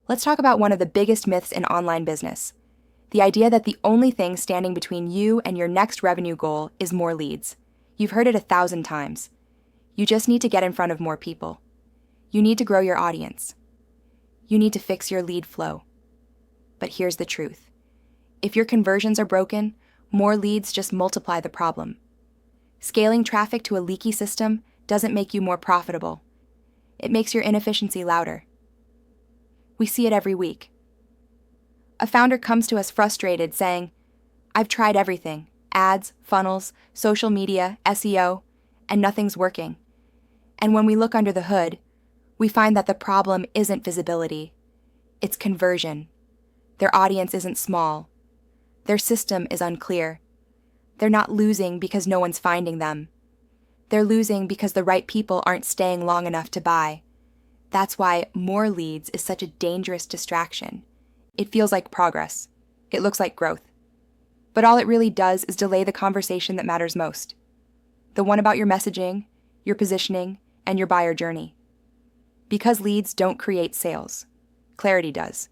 Let's talk about one of the biggest myths in online business. The idea that the only thing standing between you and your next revenue goal is more leads. You've heard it 1,000 times. You just need to get in front of more people. You need to grow your audience. You need to fix your lead flow. But here's the truth. If your conversions are broken, more leads just multiply the problem. Scaling traffic to a leaky system doesn't make you more profitable. It makes your inefficiency louder. We see it every week. A founder comes to us frustrated saying, "I've tried everything, ads, funnels, social media, SEO, and nothing's working." And when we look under the hood, we find that the problem isn't visibility, it's conversion. Their audience isn't small. Their system is unclear. They're not losing because no one's finding them. They're losing because the right people aren't staying long enough to buy. That's why more leads is such a dangerous distraction. It feels like progress. It looks like growth. But all it really does is delay the conversation that matters most. The one about your messaging, your positioning, and your buyer journey. Because leads don't create sales. Clarity does.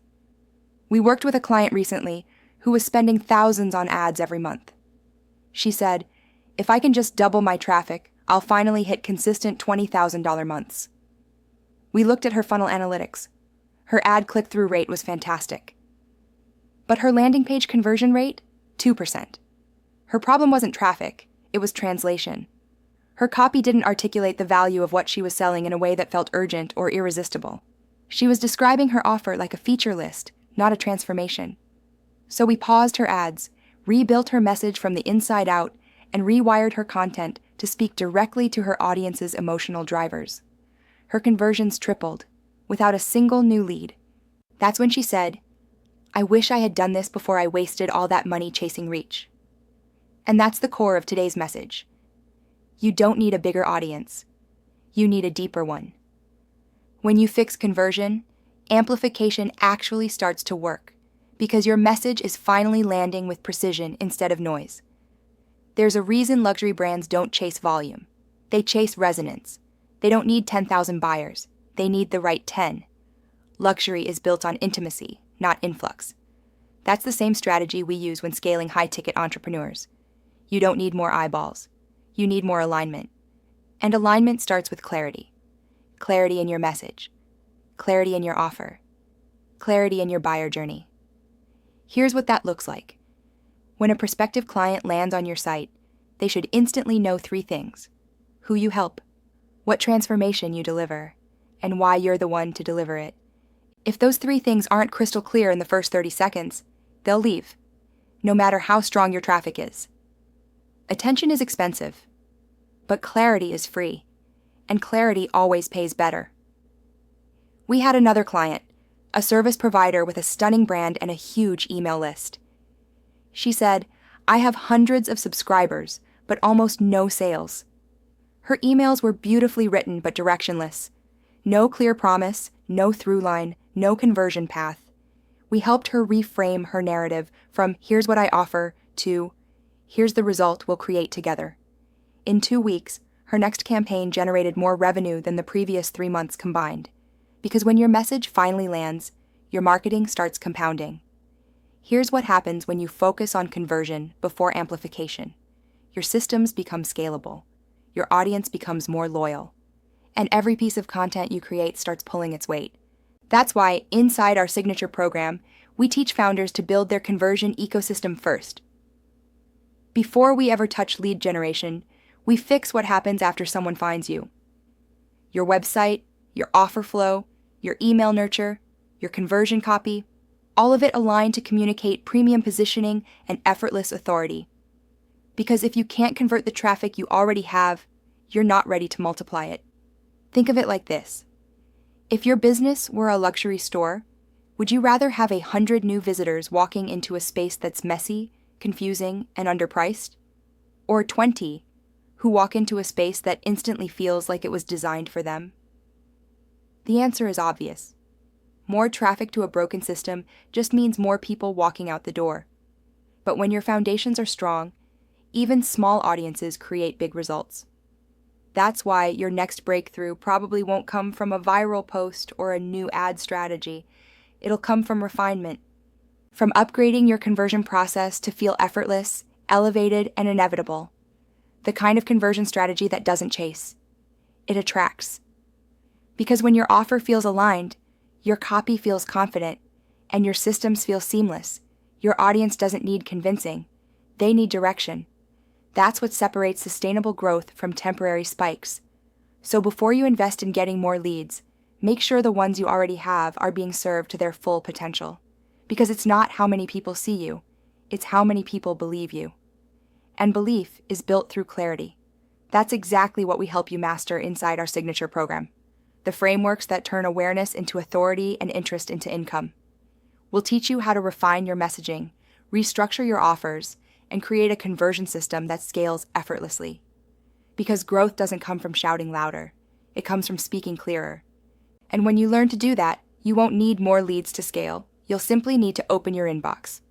We worked with a client recently who was spending thousands on ads every month. She said, "If I can just double my traffic, I'll finally hit consistent $20,000 months." We looked at her funnel analytics. Her ad click-through rate was fantastic. But her landing page conversion rate, 2%. Her problem wasn't traffic, it was translation. Her copy didn't articulate the value of what she was selling in a way that felt urgent or irresistible. She was describing her offer like a feature list, not a transformation. So we paused her ads, rebuilt her message from the inside out, and rewired her content to speak directly to her audience's emotional drivers. Her conversions tripled, without a single new lead. That's when she said, "I wish I had done this before I wasted all that money chasing reach." And that's the core of today's message. You don't need a bigger audience. You need a deeper one. When you fix conversion, amplification actually starts to work, because your message is finally landing with precision instead of noise. There's a reason luxury brands don't chase volume. They chase resonance. They don't need 10,000 buyers. They need the right 10. Luxury is built on intimacy, not influx. That's the same strategy we use when scaling high-ticket entrepreneurs. You don't need more eyeballs. You need more alignment. And alignment starts with clarity. Clarity in your message. Clarity in your offer. Clarity in your buyer journey. Here's what that looks like. When a prospective client lands on your site, they should instantly know 3 things: who you help, what transformation you deliver, and why you're the one to deliver it. If those 3 things aren't crystal clear in the first 30 seconds, they'll leave, no matter how strong your traffic is. Attention is expensive, but clarity is free, and clarity always pays better. We had another client, a service provider with a stunning brand and a huge email list. She said, "I have hundreds of subscribers, but almost no sales." Her emails were beautifully written but directionless. No clear promise, no through line, no conversion path. We helped her reframe her narrative from "here's what I offer" to "here's the result we'll create together." In 2 weeks, her next campaign generated more revenue than the previous 3 months combined. Because when your message finally lands, your marketing starts compounding. Here's what happens when you focus on conversion before amplification. Your systems become scalable. Your audience becomes more loyal. And every piece of content you create starts pulling its weight. That's why, inside our signature program, we teach founders to build their conversion ecosystem first. Before we ever touch lead generation, we fix what happens after someone finds you. Your website, your offer flow, your email nurture, your conversion copy, all of it aligned to communicate premium positioning and effortless authority. Because if you can't convert the traffic you already have, you're not ready to multiply it. Think of it like this. If your business were a luxury store, would you rather have 100 new visitors walking into a space that's messy, confusing, and underpriced? Or 20 who walk into a space that instantly feels like it was designed for them? The answer is obvious. More traffic to a broken system just means more people walking out the door. But when your foundations are strong, even small audiences create big results. That's why your next breakthrough probably won't come from a viral post or a new ad strategy. It'll come from refinement, from upgrading your conversion process to feel effortless, elevated, and inevitable. The kind of conversion strategy that doesn't chase. It attracts. Because when your offer feels aligned, your copy feels confident, and your systems feel seamless, your audience doesn't need convincing. They need direction. That's what separates sustainable growth from temporary spikes. So before you invest in getting more leads, make sure the ones you already have are being served to their full potential. Because it's not how many people see you, it's how many people believe you. And belief is built through clarity. That's exactly what we help you master inside our signature program. The frameworks that turn awareness into authority and interest into income. We'll teach you how to refine your messaging, restructure your offers, and create a conversion system that scales effortlessly. Because growth doesn't come from shouting louder, it comes from speaking clearer. And when you learn to do that, you won't need more leads to scale. You'll simply need to open your inbox.